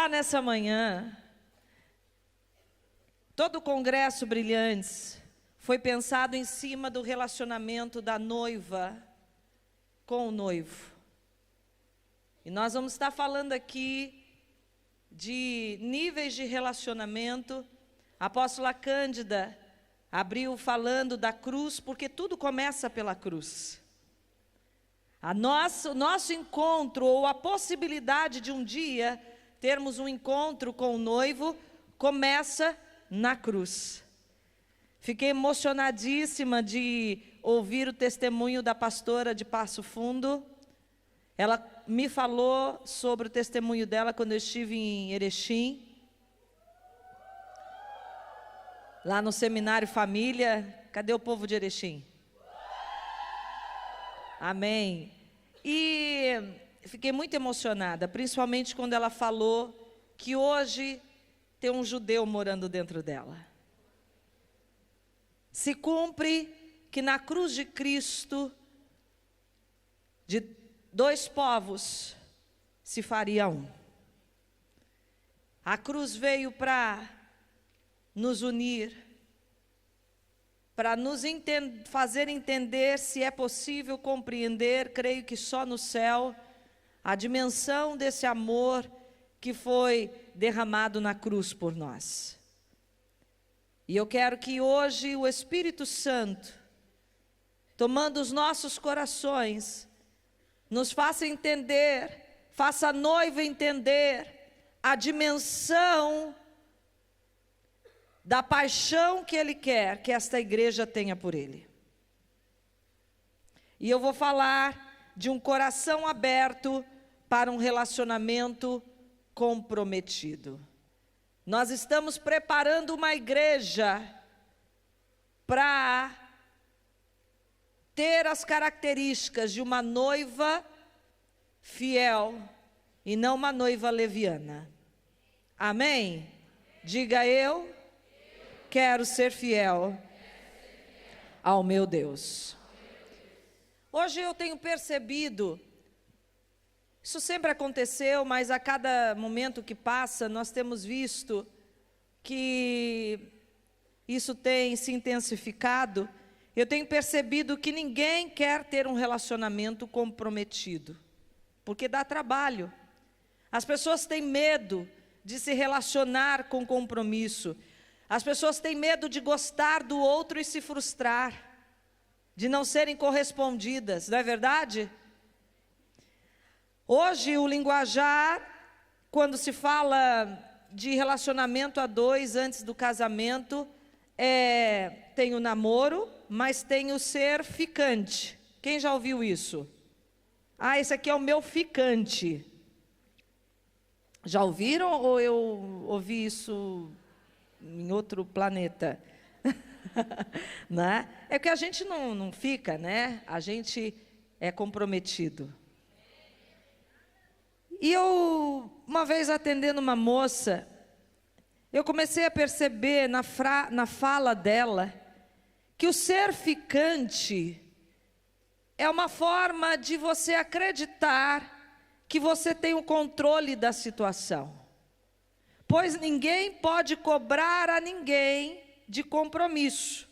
falar nessa manhã, todo o Congresso Brilhantes foi pensado em cima do relacionamento da noiva com o noivo. E nós vamos estar falando aqui de níveis de relacionamento. A apóstola Cândida abriu falando da cruz, porque tudo começa pela cruz. O nosso encontro, ou a possibilidade de um dia termos um encontro com o noivo, começa na cruz. Fiquei emocionadíssima de ouvir o testemunho da pastora de Passo Fundo. Ela me falou sobre o testemunho dela quando eu estive em Erechim, lá no Seminário Família. Cadê o povo de Erechim? Amém. E fiquei muito emocionada, principalmente quando ela falou que hoje tem um judeu morando dentro dela. Se cumpre que na cruz de Cristo, de dois povos se faria um. A cruz veio para nos unir, para nos fazer entender, se é possível compreender, creio que só no céu, a dimensão desse amor que foi derramado na cruz por nós. E eu quero que hoje o Espírito Santo, tomando os nossos corações, nos faça entender, faça a noiva entender a dimensão da paixão que Ele quer que esta igreja tenha por Ele. E eu vou falar de um coração aberto para um relacionamento comprometido. Nós estamos preparando uma igreja para ter as características de uma noiva fiel e não uma noiva leviana. Amém? Diga: eu quero ser fiel ao meu Deus. Hoje eu tenho percebido, isso sempre aconteceu, mas a cada momento que passa, nós temos visto que isso tem se intensificado. Eu tenho percebido que ninguém quer ter um relacionamento comprometido, porque dá trabalho. As pessoas têm medo de se relacionar com compromisso. As pessoas têm medo de gostar do outro e se frustrar, de não serem correspondidas, não é verdade? Hoje o linguajar, quando se fala de relacionamento a dois antes do casamento, tem o namoro, mas tem o ser ficante. Quem já ouviu isso? Ah, esse aqui é o meu ficante. Já ouviram ou eu ouvi isso em outro planeta? Né? É que a gente não fica, né? A gente é comprometido. E eu, uma vez atendendo uma moça, eu comecei a perceber na fala dela que o ser ficante é uma forma de você acreditar que você tem o controle da situação. Pois ninguém pode cobrar a ninguém de compromisso.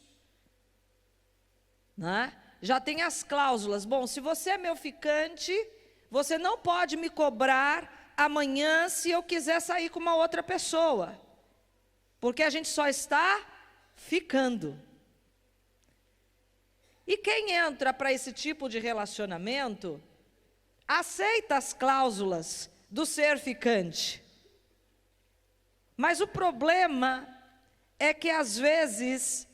Né? Já tem as cláusulas. Bom, se você é meu ficante, você não pode me cobrar amanhã se eu quiser sair com uma outra pessoa. Porque a gente só está ficando. E quem entra para esse tipo de relacionamento, aceita as cláusulas do ser ficante. Mas o problema é que às vezes,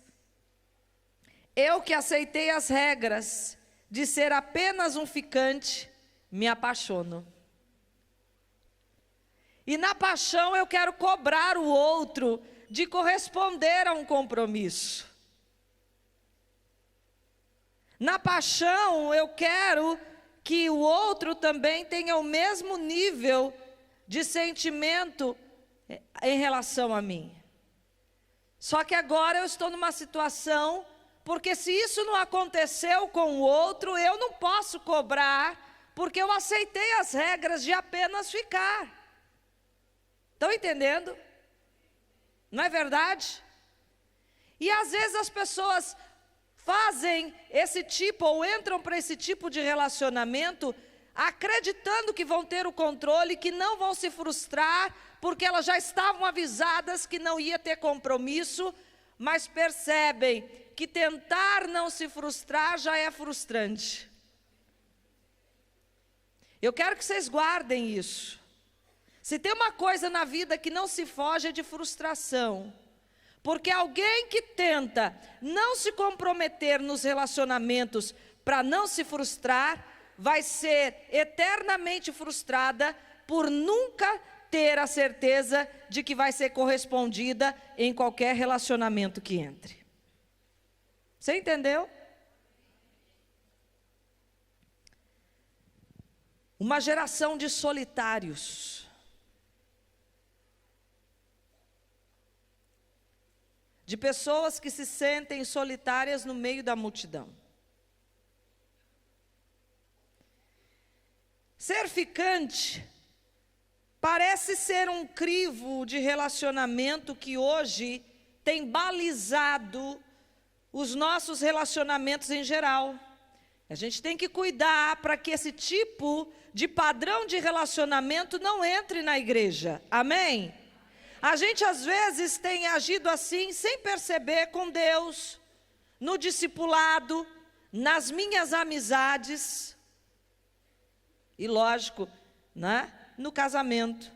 eu que aceitei as regras de ser apenas um ficante, me apaixono. E na paixão eu quero cobrar o outro de corresponder a um compromisso. Na paixão eu quero que o outro também tenha o mesmo nível de sentimento em relação a mim. Só que agora eu estou numa situação, porque se isso não aconteceu com o outro, eu não posso cobrar, porque eu aceitei as regras de apenas ficar. Estão entendendo? Não é verdade? E às vezes as pessoas fazem esse tipo ou entram para esse tipo de relacionamento acreditando que vão ter o controle, que não vão se frustrar, porque elas já estavam avisadas que não ia ter compromisso, mas percebem que tentar não se frustrar já é frustrante. Eu quero que vocês guardem isso. Se tem uma coisa na vida que não se foge é de frustração. Porque alguém que tenta não se comprometer nos relacionamentos para não se frustrar, vai ser eternamente frustrada por nunca ter a certeza de que vai ser correspondida em qualquer relacionamento que entre. Você entendeu? Uma geração de solitários. De pessoas que se sentem solitárias no meio da multidão. Ser ficante parece ser um crivo de relacionamento que hoje tem balizado os nossos relacionamentos em geral. A gente tem que cuidar para que esse tipo de padrão de relacionamento não entre na igreja. Amém? A gente às vezes tem agido assim sem perceber com Deus, no discipulado, nas minhas amizades e lógico, né, no casamento.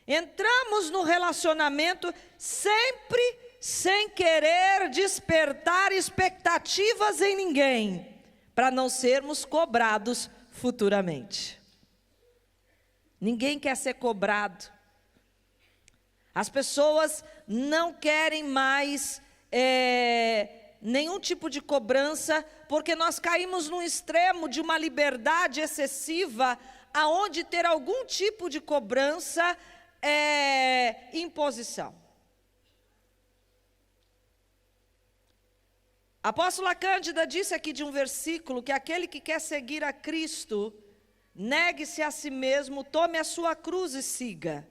Entramos no relacionamento sempre sem querer despertar expectativas em ninguém, para não sermos cobrados futuramente. Ninguém quer ser cobrado. As pessoas não querem mais nenhum tipo de cobrança, porque nós caímos num extremo de uma liberdade excessiva, aonde ter algum tipo de cobrança é imposição. A apóstola Cândida disse aqui de um versículo que aquele que quer seguir a Cristo, negue-se a si mesmo, tome a sua cruz e siga.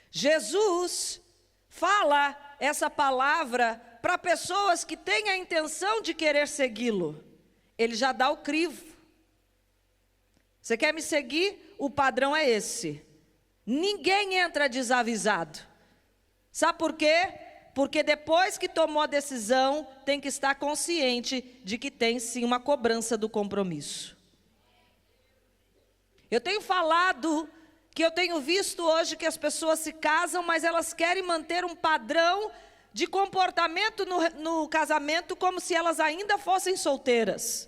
Jesus fala essa palavra para pessoas que têm a intenção de querer segui-lo. Ele já dá o crivo. Você quer me seguir? O padrão é esse. Ninguém entra desavisado. Sabe por quê? Porque depois que tomou a decisão, tem que estar consciente de que tem sim uma cobrança do compromisso. Eu tenho falado que eu tenho visto hoje que as pessoas se casam, mas elas querem manter um padrão de comportamento no casamento como se elas ainda fossem solteiras.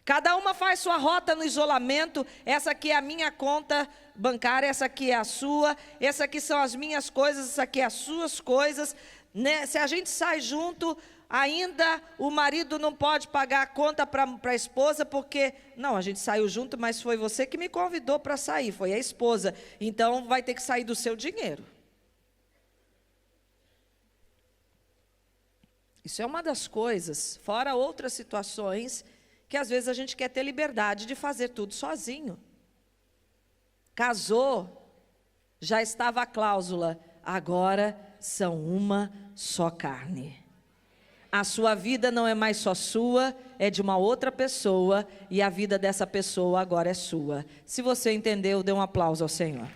Cada uma faz sua rota no isolamento. Essa aqui é a minha conta bancária, essa aqui é a sua, essa aqui são as minhas coisas, essa aqui é as suas coisas. Né? Se a gente sai junto, ainda o marido não pode pagar a conta para a esposa, porque, não, a gente saiu junto, mas foi você que me convidou para sair, foi a esposa, então vai ter que sair do seu dinheiro. Isso é uma das coisas, fora outras situações, que às vezes a gente quer ter liberdade de fazer tudo sozinho. Casou, já estava a cláusula, agora são uma só carne. A sua vida não é mais só sua, é de uma outra pessoa, e a vida dessa pessoa agora é sua. Se você entendeu, dê um aplauso ao Senhor.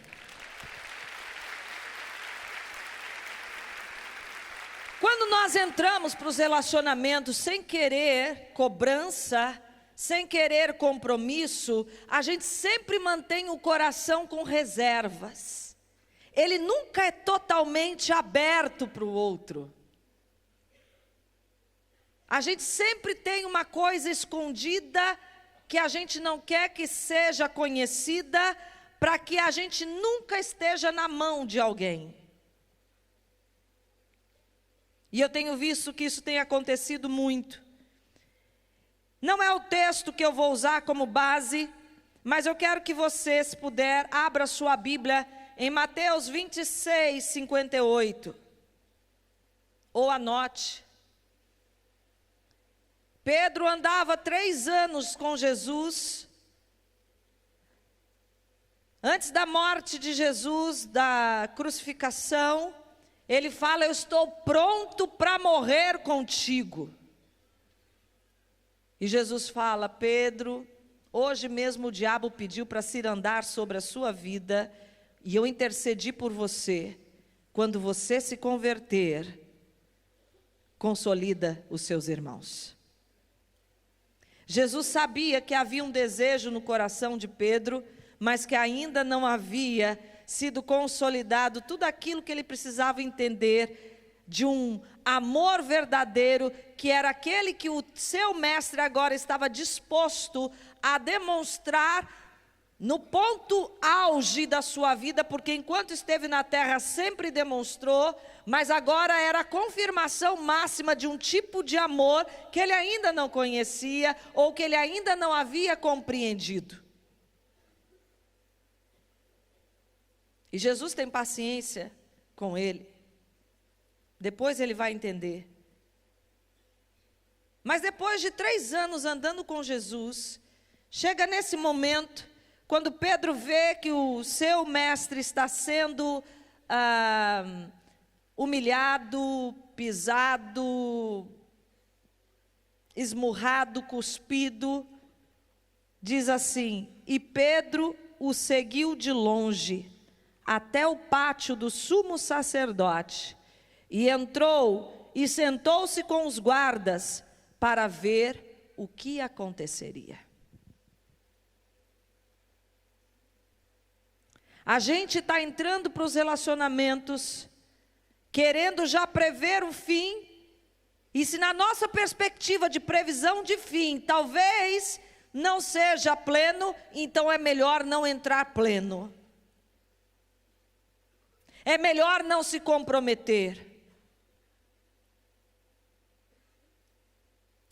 Quando nós entramos para os relacionamentos sem querer cobrança, sem querer compromisso, a gente sempre mantém o coração com reservas. Ele nunca é totalmente aberto para o outro. A gente sempre tem uma coisa escondida que a gente não quer que seja conhecida, para que a gente nunca esteja na mão de alguém. E eu tenho visto que isso tem acontecido muito. Não é o texto que eu vou usar como base, mas eu quero que você, se puder, abra sua Bíblia em Mateus 26, 58. Ou anote. Pedro andava 3 anos com Jesus. Antes da morte de Jesus, da crucificação, ele fala: eu estou pronto para morrer contigo. E Jesus fala: Pedro, hoje mesmo o diabo pediu para cirandar sobre a sua vida, e eu intercedi por você. Quando você se converter, consolida os seus irmãos. Jesus sabia que havia um desejo no coração de Pedro, mas que ainda não havia sido consolidado tudo aquilo que ele precisava entender de um amor verdadeiro, que era aquele que o seu mestre agora estava disposto a demonstrar no ponto auge da sua vida, porque enquanto esteve na terra sempre demonstrou, mas agora era a confirmação máxima de um tipo de amor que ele ainda não conhecia, ou que ele ainda não havia compreendido. E Jesus tem paciência com ele. Depois ele vai entender. Mas depois de 3 anos andando com Jesus, chega nesse momento, quando Pedro vê que o seu mestre está sendo humilhado, pisado, esmurrado, cuspido, diz assim: e Pedro o seguiu de longe, até o pátio do sumo sacerdote, e entrou e sentou-se com os guardas, para ver o que aconteceria. A gente está entrando para os relacionamentos, querendo já prever o fim, e se na nossa perspectiva de previsão de fim, talvez não seja pleno, então é melhor não entrar pleno. É melhor não se comprometer.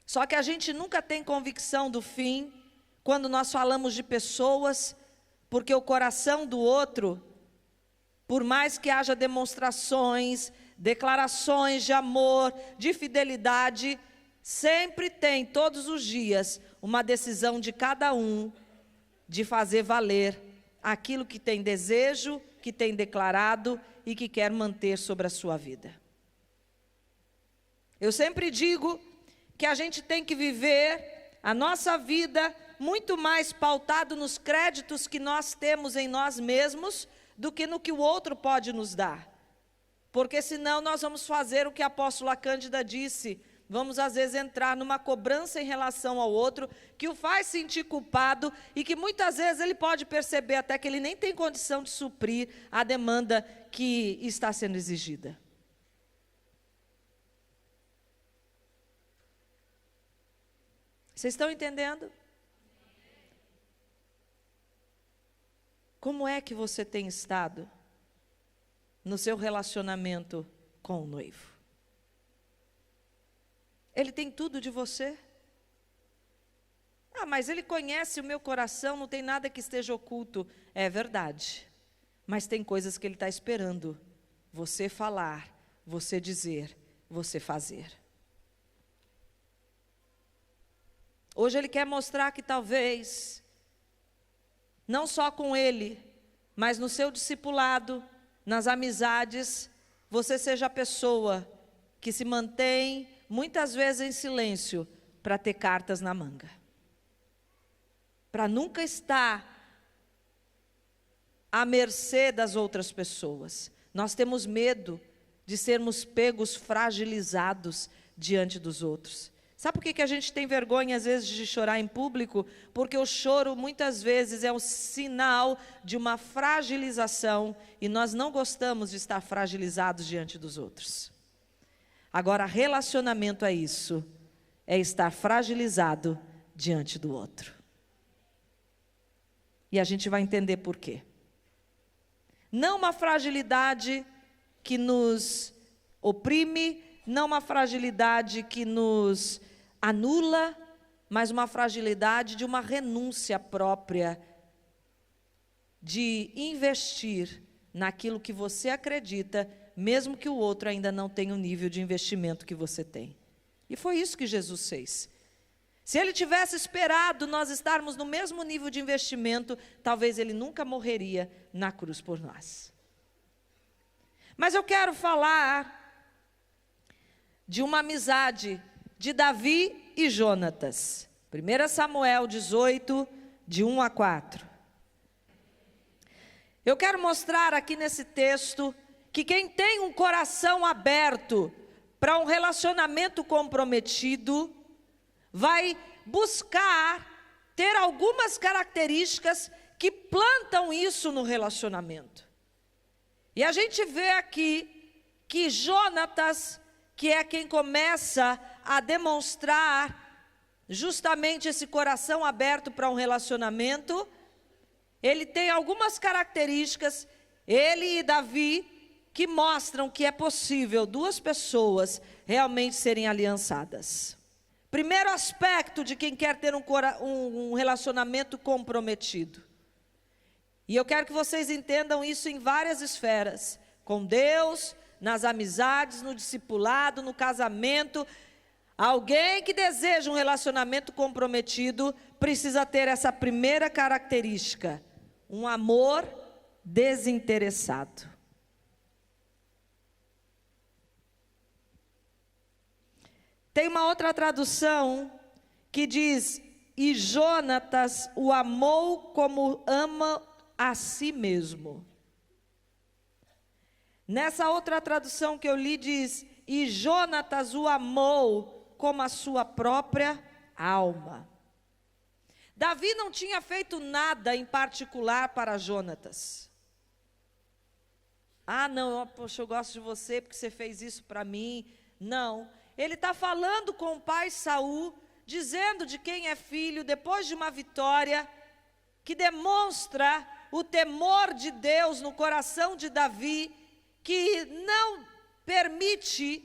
Só que a gente nunca tem convicção do fim, quando nós falamos de pessoas, porque o coração do outro, por mais que haja demonstrações, declarações de amor, de fidelidade, sempre tem, todos os dias, uma decisão de cada um de fazer valer aquilo que tem desejo, que tem declarado e que quer manter sobre a sua vida. Eu sempre digo que a gente tem que viver a nossa vida muito mais pautado nos créditos que nós temos em nós mesmos do que no que o outro pode nos dar. Porque senão nós vamos fazer o que a apóstola Cândida disse, vamos às vezes entrar numa cobrança em relação ao outro, que o faz sentir culpado e que muitas vezes ele pode perceber até que ele nem tem condição de suprir a demanda que está sendo exigida. Vocês estão entendendo? Como é que você tem estado no seu relacionamento com o noivo? Ele tem tudo de você? Ah, mas ele conhece o meu coração, não tem nada que esteja oculto. É verdade, mas tem coisas que ele está esperando você falar, você dizer, você fazer. Hoje ele quer mostrar que talvez, não só com ele, mas no seu discipulado, nas amizades, você seja a pessoa que se mantém muitas vezes em silêncio para ter cartas na manga. Para nunca estar à mercê das outras pessoas. Nós temos medo de sermos pegos fragilizados diante dos outros. Sabe por que a gente tem vergonha às vezes de chorar em público? Porque o choro muitas vezes é um sinal de uma fragilização e nós não gostamos de estar fragilizados diante dos outros. Agora, relacionamento é isso, é estar fragilizado diante do outro. E a gente vai entender por quê. Não uma fragilidade que nos oprime, não uma fragilidade que nos anula, mas uma fragilidade de uma renúncia própria, de investir naquilo que você acredita, mesmo que o outro ainda não tenha o nível de investimento que você tem. E foi isso que Jesus fez. Se ele tivesse esperado nós estarmos no mesmo nível de investimento, talvez ele nunca morreria na cruz por nós. Mas eu quero falar de uma amizade de Davi e Jonatas. 1 Samuel 18, de 1 a 4. Eu quero mostrar aqui nesse texto que quem tem um coração aberto para um relacionamento comprometido, vai buscar ter algumas características que plantam isso no relacionamento. E a gente vê aqui que Jonatas, que é quem começa a demonstrar justamente esse coração aberto para um relacionamento, ele tem algumas características, ele e Davi, que mostram que é possível duas pessoas realmente serem aliançadas. Primeiro aspecto de quem quer ter um relacionamento comprometido. E eu quero que vocês entendam isso em várias esferas. Com Deus, nas amizades, no discipulado, no casamento. Alguém que deseja um relacionamento comprometido precisa ter essa primeira característica: um amor desinteressado. Tem uma outra tradução que diz: e Jonatas o amou como ama a si mesmo. Nessa outra tradução que eu li diz: e Jonatas o amou como a sua própria alma. Davi não tinha feito nada em particular para Jonatas. Ah, não, poxa, eu gosto de você porque você fez isso para mim. Não. Ele está falando com o pai Saul, dizendo de quem é filho, depois de uma vitória, que demonstra o temor de Deus no coração de Davi, que não permite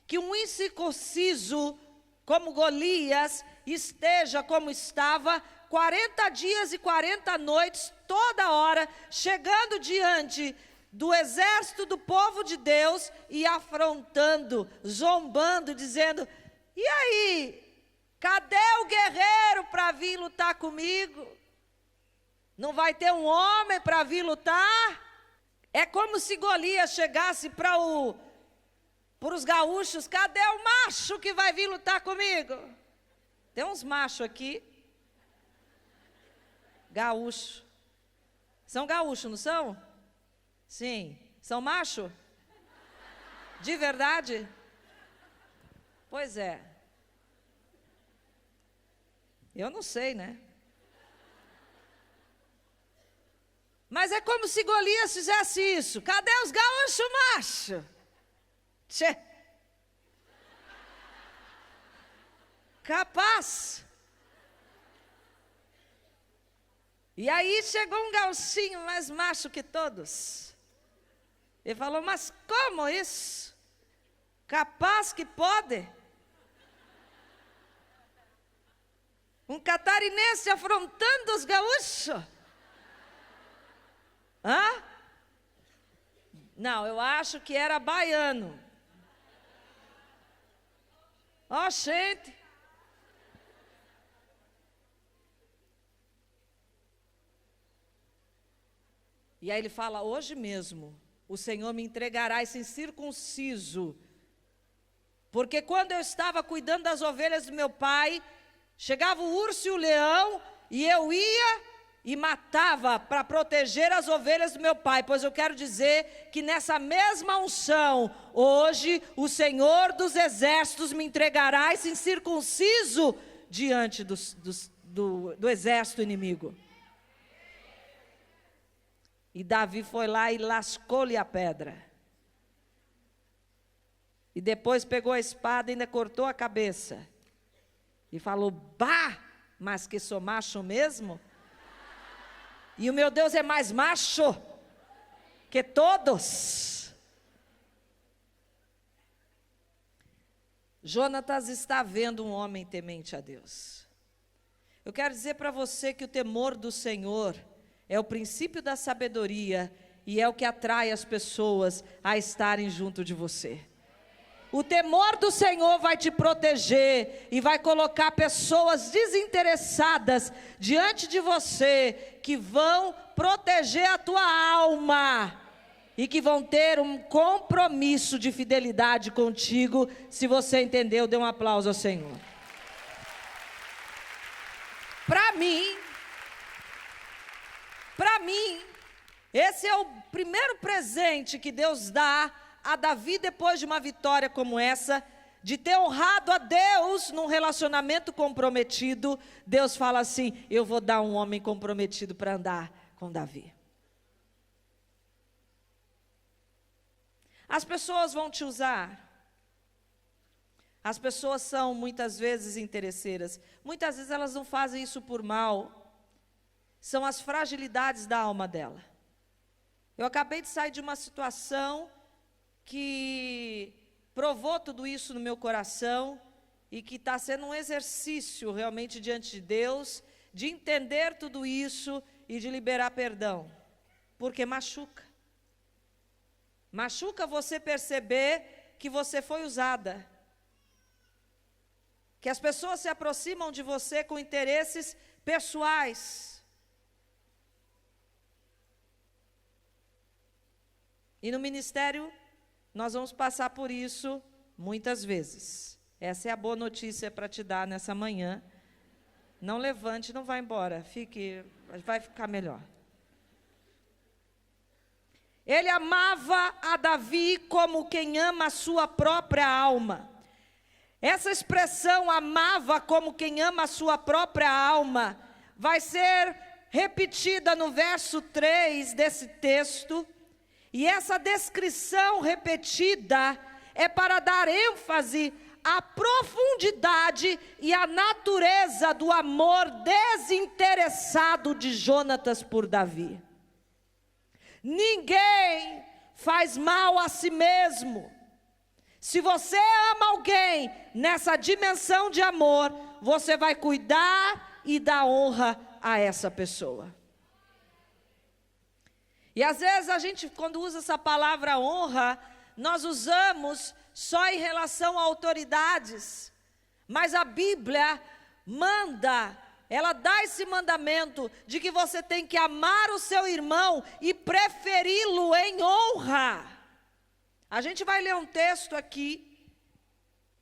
que um incircunciso como Golias esteja como estava, 40 dias e 40 noites, toda hora, chegando diante do exército do povo de Deus e afrontando, zombando, dizendo: e aí, cadê o guerreiro para vir lutar comigo? Não vai ter um homem para vir lutar? É como se Golias chegasse para os gaúchos: cadê o macho que vai vir lutar comigo? Tem uns machos aqui, gaúcho. São gaúchos, não são? Sim. São macho? De verdade? Pois é. Eu não sei, né? Mas é como se Golias fizesse isso. Cadê os gaúchos macho? Tchê. Capaz. E aí chegou um gaúchinho mais macho que todos. Ele falou: mas como isso? Capaz que pode? Um catarinense afrontando os gaúchos? Hã? Não, eu acho que era baiano. Ó, gente. E aí ele fala: hoje mesmo o Senhor me entregará esse incircunciso, porque quando eu estava cuidando das ovelhas do meu pai, chegava o urso e o leão, e eu ia e matava para proteger as ovelhas do meu pai. Pois eu quero dizer que nessa mesma unção, hoje o Senhor dos exércitos me entregará esse incircunciso diante do exército inimigo. E Davi foi lá e lascou-lhe a pedra. E depois pegou a espada e ainda cortou a cabeça. E falou: bah, mas que sou macho mesmo? E o meu Deus é mais macho que todos. Jonatas está vendo um homem temente a Deus. Eu quero dizer para você que o temor do Senhor é o princípio da sabedoria e é o que atrai as pessoas a estarem junto de você. O temor do Senhor vai te proteger e vai colocar pessoas desinteressadas diante de você, que vão proteger a tua alma e que vão ter um compromisso de fidelidade contigo. Se você entendeu, dê um aplauso ao Senhor. Para mim, esse é o primeiro presente que Deus dá a Davi depois de uma vitória como essa, de ter honrado a Deus num relacionamento comprometido. Deus fala assim: eu vou dar um homem comprometido para andar com Davi. As pessoas vão te usar. As pessoas são muitas vezes interesseiras. Muitas vezes elas não fazem isso por mal. São as fragilidades da alma dela. Eu acabei de sair de uma situação que provou tudo isso no meu coração e que está sendo um exercício realmente diante de Deus, de entender tudo isso e de liberar perdão, porque machuca. Machuca você perceber que você foi usada, que as pessoas se aproximam de você com interesses pessoais. E no ministério nós vamos passar por isso muitas vezes. Essa é a boa notícia para te dar nessa manhã. Não levante, não vá embora. Vai ficar melhor. Ele amava a Davi como quem ama a sua própria alma. Essa expressão, amava como quem ama a sua própria alma, vai ser repetida no verso 3 desse texto. E essa descrição repetida é para dar ênfase à profundidade e à natureza do amor desinteressado de Jonatas por Davi. Ninguém faz mal a si mesmo. Se você ama alguém nessa dimensão de amor, você vai cuidar e dar honra a essa pessoa. E às vezes a gente, quando usa essa palavra honra, nós usamos só em relação a autoridades. Mas a Bíblia manda, ela dá esse mandamento de que você tem que amar o seu irmão e preferi-lo em honra. A gente vai ler um texto aqui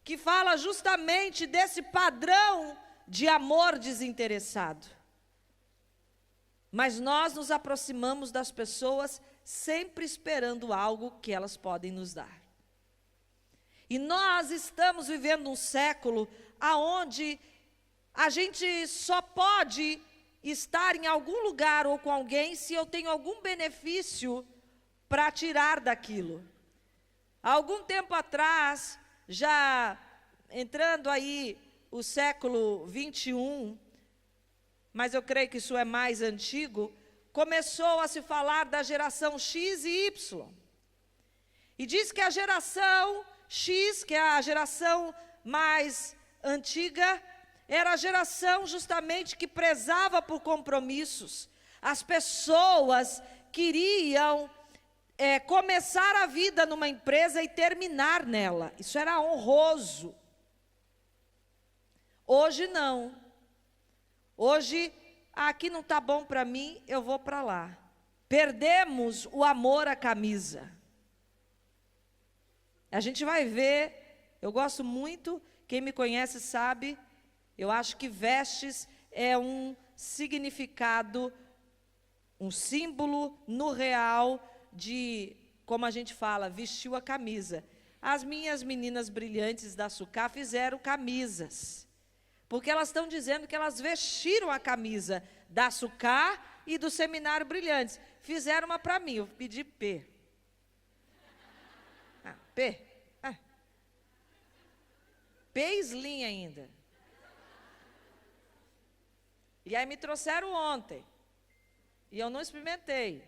que fala justamente desse padrão de amor desinteressado. Mas nós nos aproximamos das pessoas sempre esperando algo que elas podem nos dar. E nós estamos vivendo um século onde a gente só pode estar em algum lugar ou com alguém se eu tenho algum benefício para tirar daquilo. Há algum tempo atrás, já entrando aí o século 21, mas eu creio que isso é mais antigo, começou a se falar da geração X e Y. E diz que a geração X, que é a geração mais antiga, era a geração justamente que prezava por compromissos. As pessoas queriam começar a vida numa empresa e terminar nela. Isso era honroso. Hoje não. Hoje, aqui não está bom para mim, eu vou para lá. Perdemos o amor à camisa. A gente vai ver, eu gosto muito, quem me conhece sabe, eu acho que vestes é um significado, um símbolo no real de, como a gente fala, vestiu a camisa. As minhas meninas brilhantes da Sucá fizeram camisas. Porque elas estão dizendo que elas vestiram a camisa da Sucá e do Seminário Brilhantes. Fizeram uma para mim, eu pedi P. P? P slim ainda. E aí me trouxeram ontem. E eu não experimentei.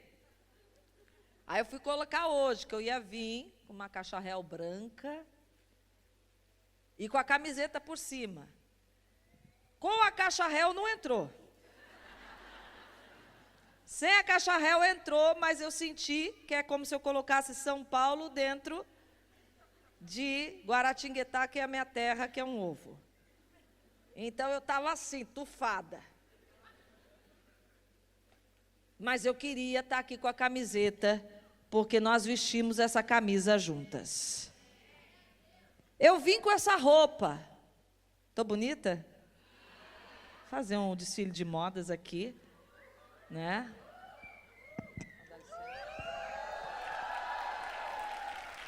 Aí eu fui colocar hoje, que eu ia vir com uma cacharel branca e com a camiseta por cima. Com a cacharel não entrou. Sem a cacharel entrou, mas eu senti que é como se eu colocasse São Paulo dentro de Guaratinguetá, que é a minha terra, que é um ovo. Então eu estava assim, tufada. Mas eu queria estar aqui com a camiseta, porque nós vestimos essa camisa juntas. Eu vim com essa roupa. Estou bonita? Vou fazer um desfile de modas aqui, né?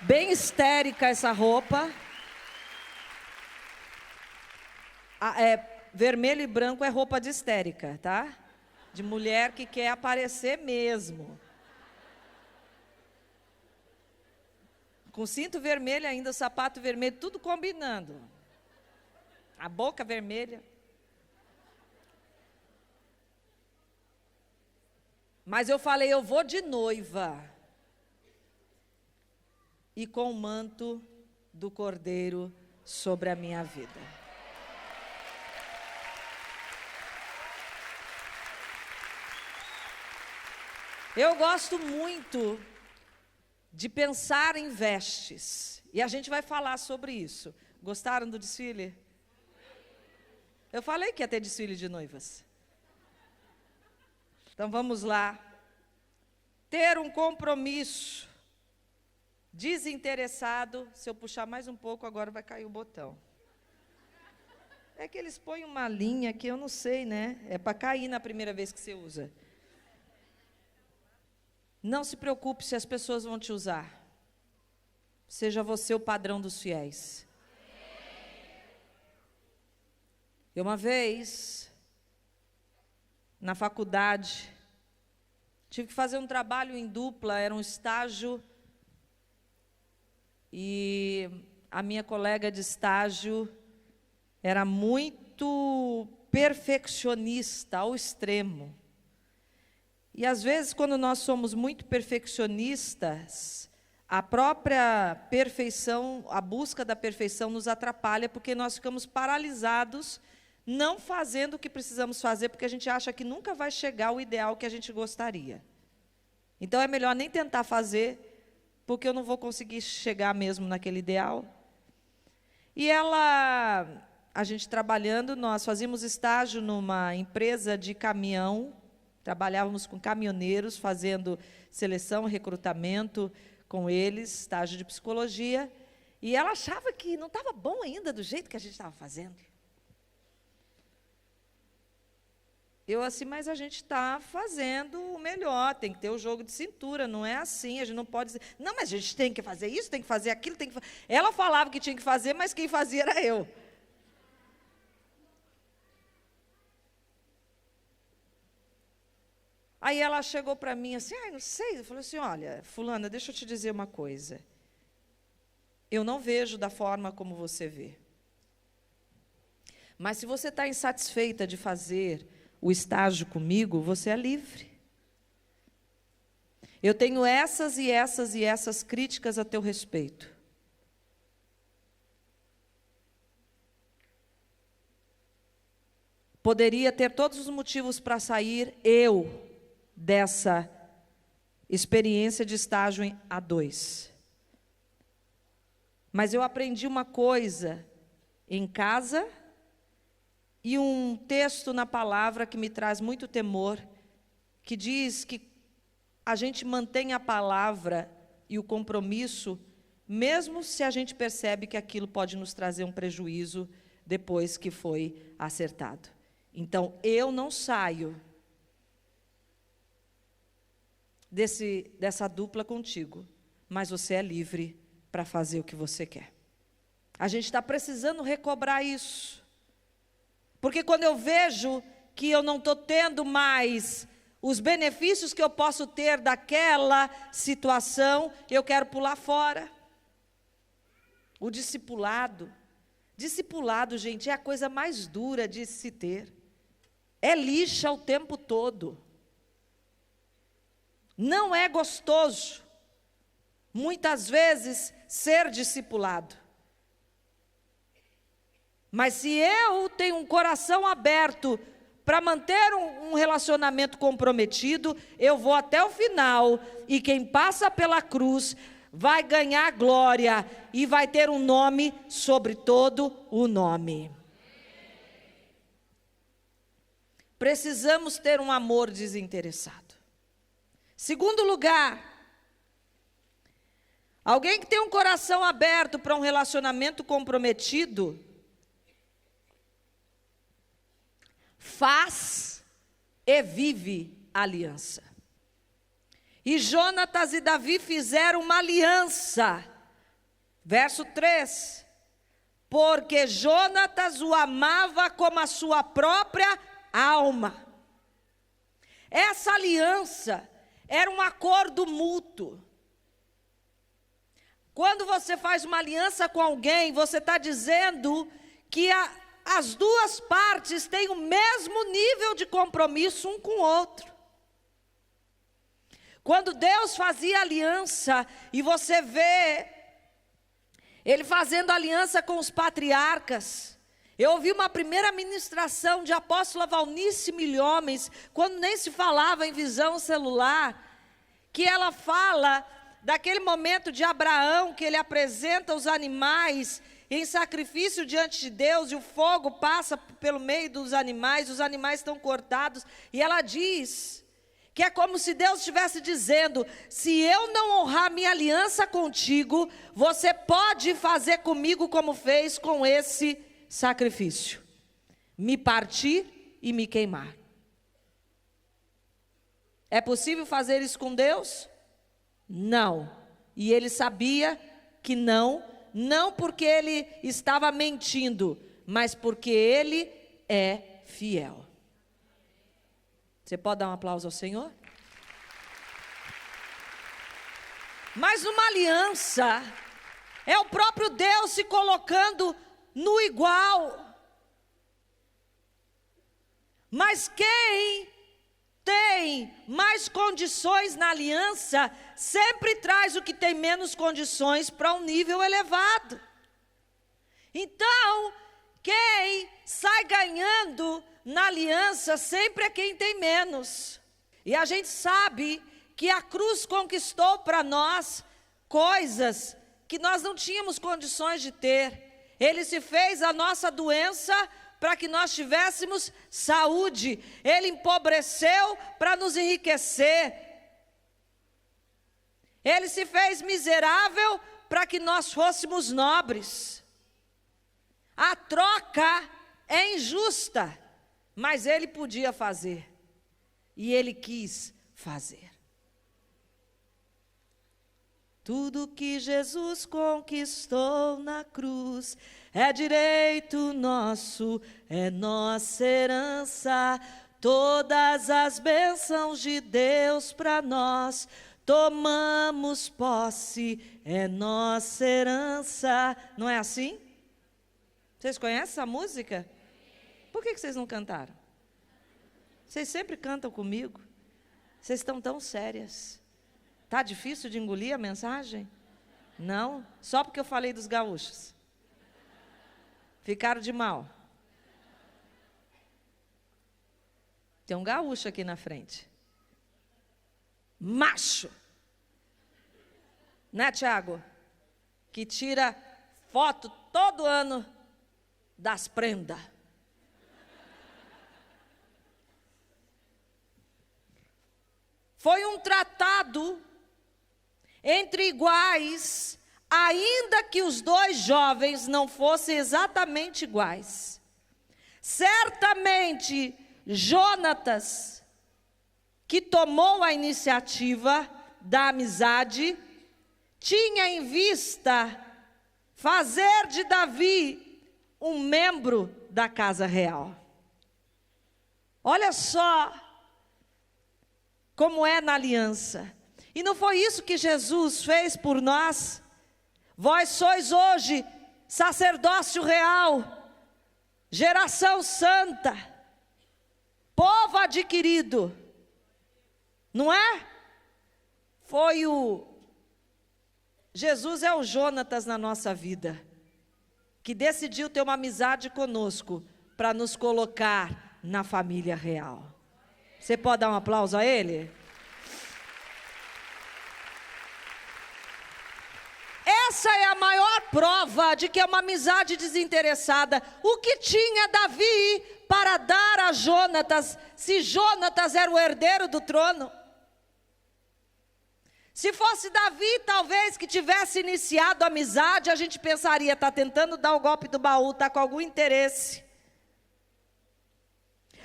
Bem histérica essa roupa. Vermelho e branco é roupa de histérica, tá? De mulher que quer aparecer mesmo. Com cinto vermelho ainda, sapato vermelho, tudo combinando. A boca vermelha. Mas eu falei, eu vou de noiva. E com o manto do Cordeiro sobre a minha vida. Eu gosto muito de pensar em vestes. E a gente vai falar sobre isso. Gostaram do desfile? Eu falei que ia ter desfile de noivas. Então vamos lá. Ter um compromisso desinteressado. Se eu puxar mais um pouco, agora vai cair o botão. É que eles põem uma linha que eu não sei, né? É para cair na primeira vez que você usa. Não se preocupe se as pessoas vão te usar. Seja você o padrão dos fiéis. Eu uma vez, na faculdade, tive que fazer um trabalho em dupla, era um estágio, e a minha colega de estágio era muito perfeccionista ao extremo. E às vezes, quando nós somos muito perfeccionistas, a própria perfeição, a busca da perfeição nos atrapalha, porque nós ficamos paralisados, não fazendo o que precisamos fazer, porque a gente acha que nunca vai chegar ao ideal que a gente gostaria. Então é melhor nem tentar fazer, porque eu não vou conseguir chegar mesmo naquele ideal. E a gente trabalhando, nós fazíamos estágio numa empresa de caminhão. Trabalhávamos com caminhoneiros, fazendo seleção, recrutamento com eles, estágio de psicologia. E ela achava que não estava bom ainda do jeito que a gente estava fazendo. Eu assim, mas a gente está fazendo o melhor, tem que ter o jogo de cintura, não é assim, a gente não pode dizer, não, mas a gente tem que fazer isso, tem que fazer aquilo, tem que fazer. Ela falava que tinha que fazer, mas quem fazia era eu. Aí ela chegou para mim assim, não sei, eu falei assim, olha, fulana, deixa eu te dizer uma coisa. Eu não vejo da forma como você vê. Mas se você está insatisfeita de fazer o estágio comigo, você é livre. Eu tenho essas e essas e essas críticas a teu respeito. Poderia ter todos os motivos para sair dessa experiência de estágio em A2. Mas eu aprendi uma coisa em casa e um texto na palavra que me traz muito temor, que diz que a gente mantém a palavra e o compromisso, mesmo se a gente percebe que aquilo pode nos trazer um prejuízo depois que foi acertado. Então, eu não saio dessa dupla contigo, mas você é livre para fazer o que você quer. A gente está precisando recobrar isso, porque quando eu vejo que eu não estou tendo mais os benefícios que eu posso ter daquela situação, eu quero pular fora. O discipulado, gente, é a coisa mais dura de se ter, é lixa o tempo todo. Não é gostoso, muitas vezes, ser discipulado. Mas se eu tenho um coração aberto para manter um relacionamento comprometido, eu vou até o final, e quem passa pela cruz vai ganhar glória e vai ter um nome sobre todo o nome. Precisamos ter um amor desinteressado. Segundo lugar, alguém que tem um coração aberto para um relacionamento comprometido, faz e vive aliança. E Jonatas e Davi fizeram uma aliança. Verso 3. Porque Jonatas o amava como a sua própria alma. Essa aliança era um acordo mútuo. Quando você faz uma aliança com alguém, você está dizendo que as duas partes têm o mesmo nível de compromisso um com o outro. Quando Deus fazia aliança, e você vê Ele fazendo aliança com os patriarcas. Eu ouvi uma primeira ministração de apóstola Valnice Milhomens, quando nem se falava em visão celular, que ela fala daquele momento de Abraão, que ele apresenta os animais em sacrifício diante de Deus, e o fogo passa pelo meio dos animais, os animais estão cortados, e ela diz que é como se Deus estivesse dizendo: se eu não honrar minha aliança contigo, você pode fazer comigo como fez com esse sacrifício, me partir e me queimar. É possível fazer isso com Deus? Não. E ele sabia que não porque ele estava mentindo, mas porque ele é fiel. Você pode dar um aplauso ao Senhor? Mas numa aliança, é o próprio Deus se colocando no igual. Mas quem tem mais condições na aliança, sempre traz o que tem menos condições para um nível elevado. Então, quem sai ganhando na aliança sempre é quem tem menos. E a gente sabe que a cruz conquistou para nós coisas que nós não tínhamos condições de ter. Ele se fez a nossa doença para que nós tivéssemos saúde. Ele empobreceu para nos enriquecer. Ele se fez miserável para que nós fôssemos nobres. A troca é injusta, mas ele podia fazer, e ele quis fazer. Tudo que Jesus conquistou na cruz é direito nosso, é nossa herança. Todas as bênçãos de Deus para nós, tomamos posse, é nossa herança. Não é assim? Vocês conhecem essa música? Por que vocês não cantaram? Vocês sempre cantam comigo. Vocês estão tão sérias. Está difícil de engolir a mensagem? Não? Só porque eu falei dos gaúchos. Ficaram de mal. Tem um gaúcho aqui na frente. Macho. Né, Tiago? Que tira foto todo ano das prendas. Foi um tratado entre iguais, ainda que os dois jovens não fossem exatamente iguais. Certamente, Jonatas, que tomou a iniciativa da amizade, tinha em vista fazer de Davi um membro da casa real. Olha só como é na aliança. E não foi isso que Jesus fez por nós? Vós sois hoje sacerdócio real, geração santa, povo adquirido. Não é? Jesus é o Jonatas na nossa vida, que decidiu ter uma amizade conosco para nos colocar na família real. Você pode dar um aplauso a ele? Essa é a maior prova de que é uma amizade desinteressada. O que tinha Davi para dar a Jonatas, se Jonatas era o herdeiro do trono? Se fosse Davi, talvez, que tivesse iniciado a amizade, a gente pensaria, está tentando dar o golpe do baú, está com algum interesse.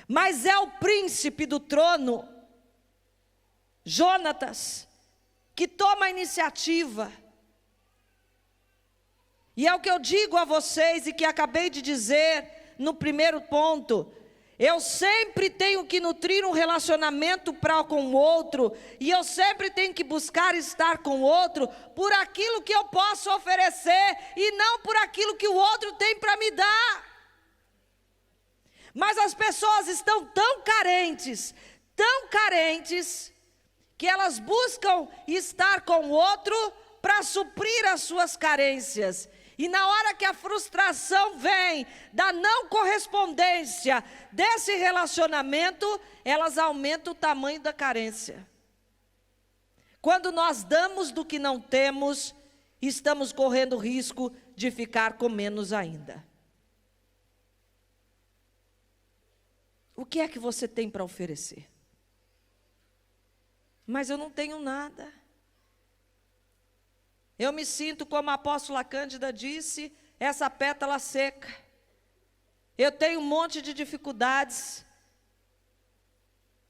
Mas é o príncipe do trono, Jonatas, que toma a iniciativa. E é o que eu digo a vocês e que acabei de dizer no primeiro ponto. Eu sempre tenho que nutrir um relacionamento para com o outro, e eu sempre tenho que buscar estar com o outro por aquilo que eu posso oferecer e não por aquilo que o outro tem para me dar. Mas as pessoas estão tão carentes, que elas buscam estar com o outro para suprir as suas carências. E na hora que a frustração vem da não correspondência desse relacionamento, elas aumentam o tamanho da carência. Quando nós damos do que não temos, estamos correndo risco de ficar com menos ainda. O que é que você tem para oferecer? Mas eu não tenho nada. Eu me sinto, como a apóstola Cândida disse, essa pétala seca. Eu tenho um monte de dificuldades.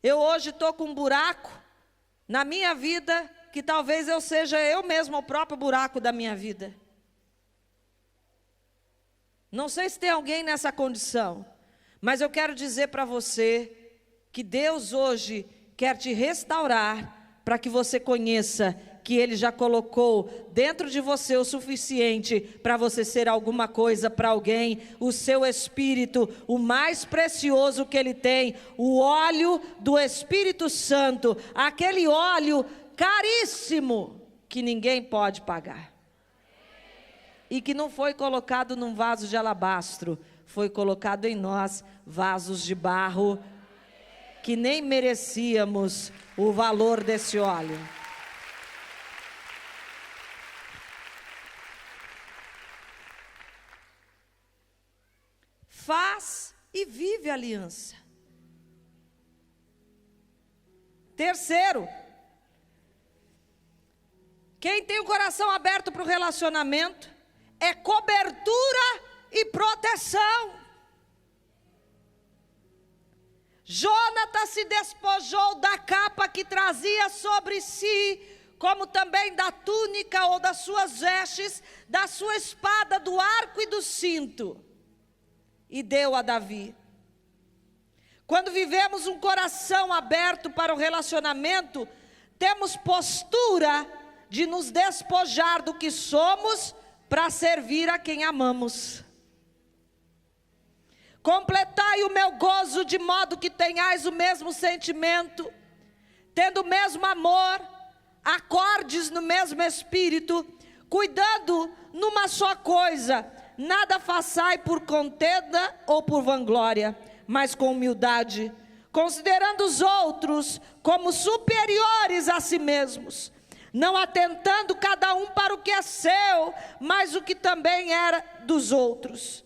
Eu hoje estou com um buraco na minha vida, que talvez eu seja eu mesmo o próprio buraco da minha vida. Não sei se tem alguém nessa condição, mas eu quero dizer para você que Deus hoje quer te restaurar para que você conheça que Ele já colocou dentro de você o suficiente para você ser alguma coisa para alguém. O seu Espírito, o mais precioso que Ele tem, o óleo do Espírito Santo, aquele óleo caríssimo que ninguém pode pagar. E que não foi colocado num vaso de alabastro, foi colocado em nós, vasos de barro, que nem merecíamos o valor desse óleo. Faz e vive a aliança. Terceiro, quem tem o coração aberto para o relacionamento é cobertura e proteção. Jonatas se despojou da capa que trazia sobre si, como também da túnica ou das suas vestes, da sua espada, do arco e do cinto, e deu a Davi. Quando vivemos um coração aberto para o relacionamento, temos postura de nos despojar do que somos para servir a quem amamos. Completai o meu gozo de modo que tenhais o mesmo sentimento, tendo o mesmo amor, acordes no mesmo espírito, cuidando numa só coisa. Nada façai por contenda ou por vanglória, mas com humildade, considerando os outros como superiores a si mesmos, não atentando cada um para o que é seu, mas o que também era dos outros.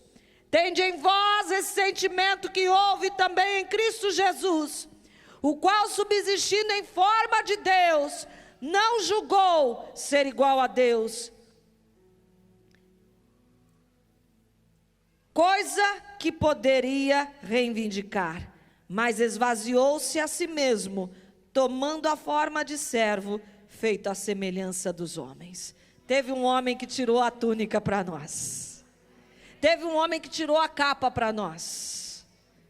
Tende em vós esse sentimento que houve também em Cristo Jesus, o qual, subsistindo em forma de Deus, não julgou ser igual a Deus, coisa que poderia reivindicar, mas esvaziou-se a si mesmo, tomando a forma de servo, feito à semelhança dos homens. Teve um homem que tirou a túnica para nós. Teve um homem que tirou a capa para nós.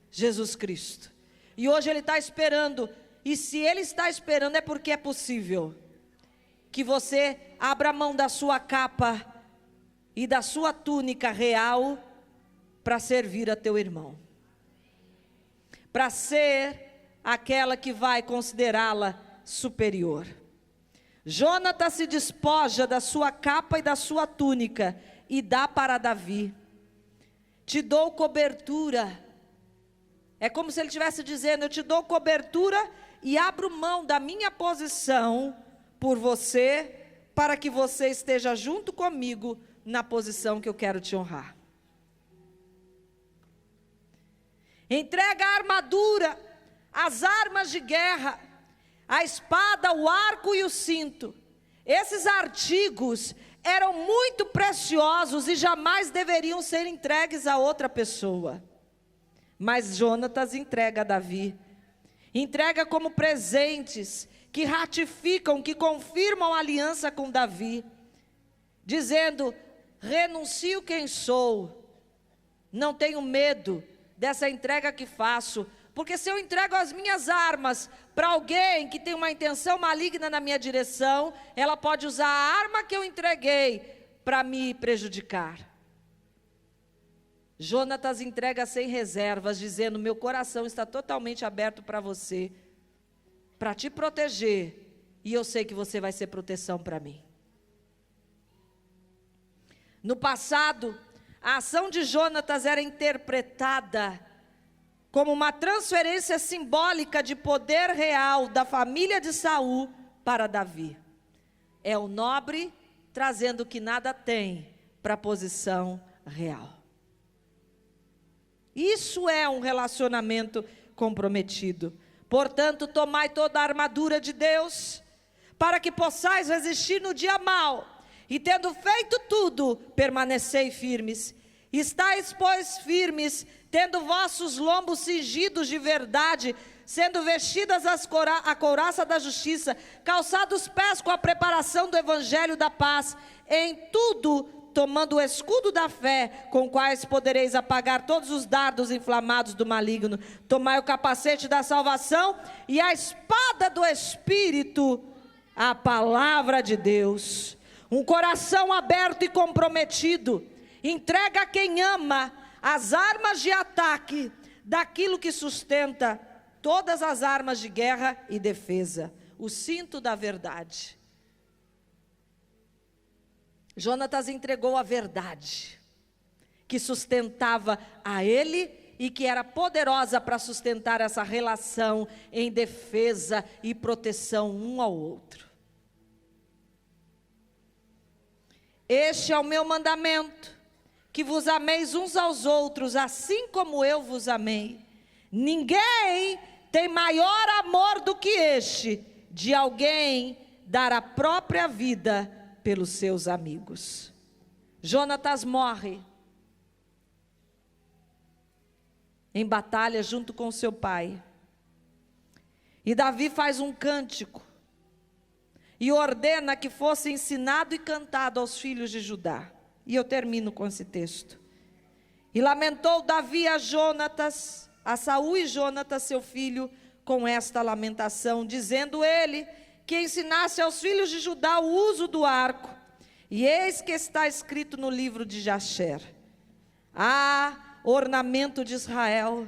Jesus Cristo. E hoje Ele está esperando. E se Ele está esperando é porque é possível que você abra a mão da sua capa e da sua túnica real para servir a teu irmão, para ser aquela que vai considerá-la superior. Jonatas se despoja da sua capa e da sua túnica e dá para Davi. Te dou cobertura. É como se ele estivesse dizendo: eu te dou cobertura e abro mão da minha posição por você, para que você esteja junto comigo na posição que eu quero te honrar. Entrega a armadura, as armas de guerra, a espada, o arco e o cinto. Esses artigos eram muito preciosos e jamais deveriam ser entregues a outra pessoa. Mas Jonatas entrega a Davi. Entrega como presentes que ratificam, que confirmam a aliança com Davi, dizendo: renuncio quem sou, não tenho medo dessa entrega que faço, porque se eu entrego as minhas armas para alguém que tem uma intenção maligna na minha direção, ela pode usar a arma que eu entreguei para me prejudicar. Jonatas entrega sem reservas, dizendo: meu coração está totalmente aberto para você, para te proteger, e eu sei que você vai ser proteção para mim. No passado, a ação de Jonatas era interpretada como uma transferência simbólica de poder real da família de Saul para Davi. É o nobre trazendo o que nada tem para a posição real. Isso é um relacionamento comprometido. Portanto, tomai toda a armadura de Deus, para que possais resistir no dia mau, e tendo feito tudo, permanecei firmes. Estais, pois, firmes, tendo vossos lombos cingidos de verdade, sendo vestidas a couraça da justiça, calçados os pés com a preparação do evangelho da paz, em tudo tomando o escudo da fé, com quais podereis apagar todos os dardos inflamados do maligno. Tomai o capacete da salvação e a espada do Espírito, a palavra de Deus. Um coração aberto e comprometido entrega a quem ama as armas de ataque daquilo que sustenta todas as armas de guerra e defesa, o cinto da verdade. Jonatas entregou a verdade, que sustentava a ele e que era poderosa para sustentar essa relação em defesa e proteção um ao outro. Este é o meu mandamento, que vos ameis uns aos outros, assim como eu vos amei. Ninguém tem maior amor do que este, de alguém dar a própria vida pelos seus amigos. Jonatas morre em batalha junto com seu pai. E Davi faz um cântico e ordena que fosse ensinado e cantado aos filhos de Judá. E eu termino com esse texto. E lamentou Davi a Jonatas, a Saul e Jonatas seu filho, com esta lamentação, dizendo ele que ensinasse aos filhos de Judá o uso do arco. E eis que está escrito no livro de Jasher: ah, ornamento de Israel,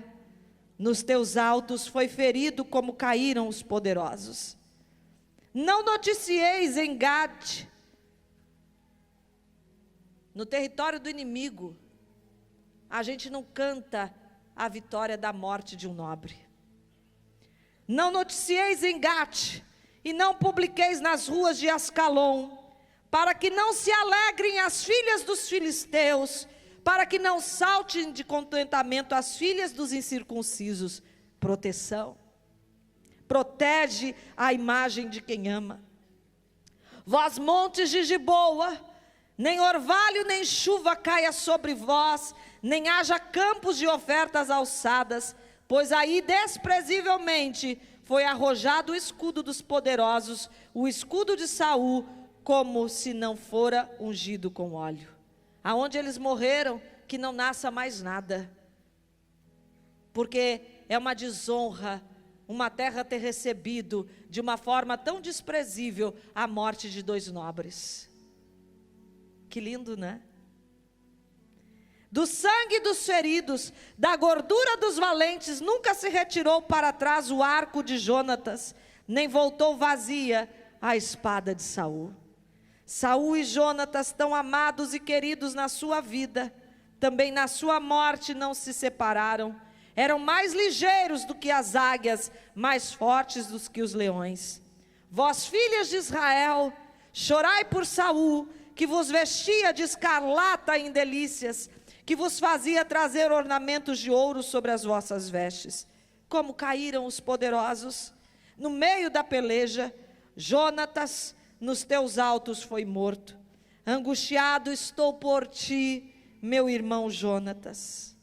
nos teus altos foi ferido como caíram os poderosos. Não noticieis em Gade, no território do inimigo, a gente não canta a vitória da morte de um nobre. Não noticieis em Gate, e não publiqueis nas ruas de Ascalon, para que não se alegrem as filhas dos filisteus, para que não saltem de contentamento as filhas dos incircuncisos. Proteção. Protege a imagem de quem ama. Vós montes de Giboa, nem orvalho nem chuva caia sobre vós, nem haja campos de ofertas alçadas, pois aí desprezivelmente foi arrojado o escudo dos poderosos, o escudo de Saul, como se não fora ungido com óleo. Aonde eles morreram, que não nasça mais nada, porque é uma desonra uma terra ter recebido de uma forma tão desprezível a morte de dois nobres. Que lindo, né? Do sangue dos feridos, da gordura dos valentes, nunca se retirou para trás o arco de Jonatas, nem voltou vazia a espada de Saul. Saul e Jonatas, tão amados e queridos na sua vida, também na sua morte não se separaram. Eram mais ligeiros do que as águias, mais fortes do que os leões. Vós, filhas de Israel, Chorai por Saul, que vos vestia de escarlata em delícias, que vos fazia trazer ornamentos de ouro sobre as vossas vestes. Como caíram os poderosos no meio da peleja. Jonatas, nos teus altos foi morto. Angustiado estou por ti, meu irmão Jonatas.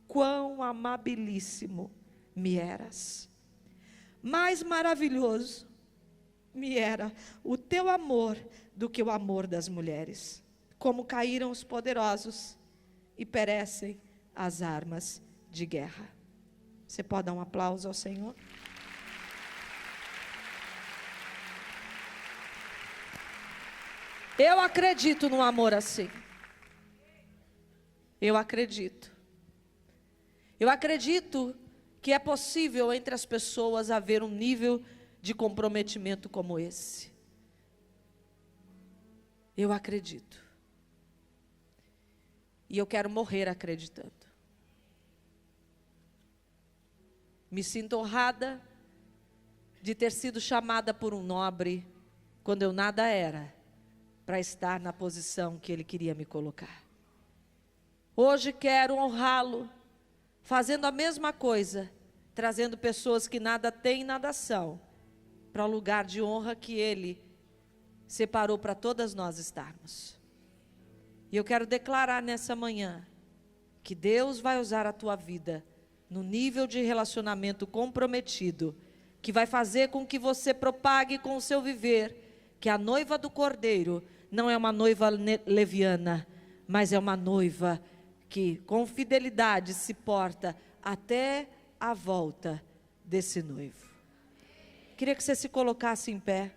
Quão amabilíssimo me eras. Mais maravilhoso me era o teu amor do que o amor das mulheres. Como caíram os poderosos e perecem as armas de guerra. Você pode dar um aplauso ao Senhor? Eu acredito num amor assim. Eu acredito. Eu acredito que é possível entre as pessoas haver um nível de comprometimento como esse. Eu acredito. E eu quero morrer acreditando. Me sinto honrada de ter sido chamada por um nobre, quando eu nada era, para estar na posição que ele queria me colocar. Hoje quero honrá-lo, fazendo a mesma coisa, trazendo pessoas que nada têm e nada são, para o lugar de honra que ele separou para todas nós estarmos. E eu quero declarar nessa manhã, que Deus vai usar a tua vida, no nível de relacionamento comprometido, que vai fazer com que você propague com o seu viver, que a noiva do Cordeiro não é uma noiva leviana, mas é uma noiva que com fidelidade se porta até a volta desse noivo. Queria que você se colocasse em pé.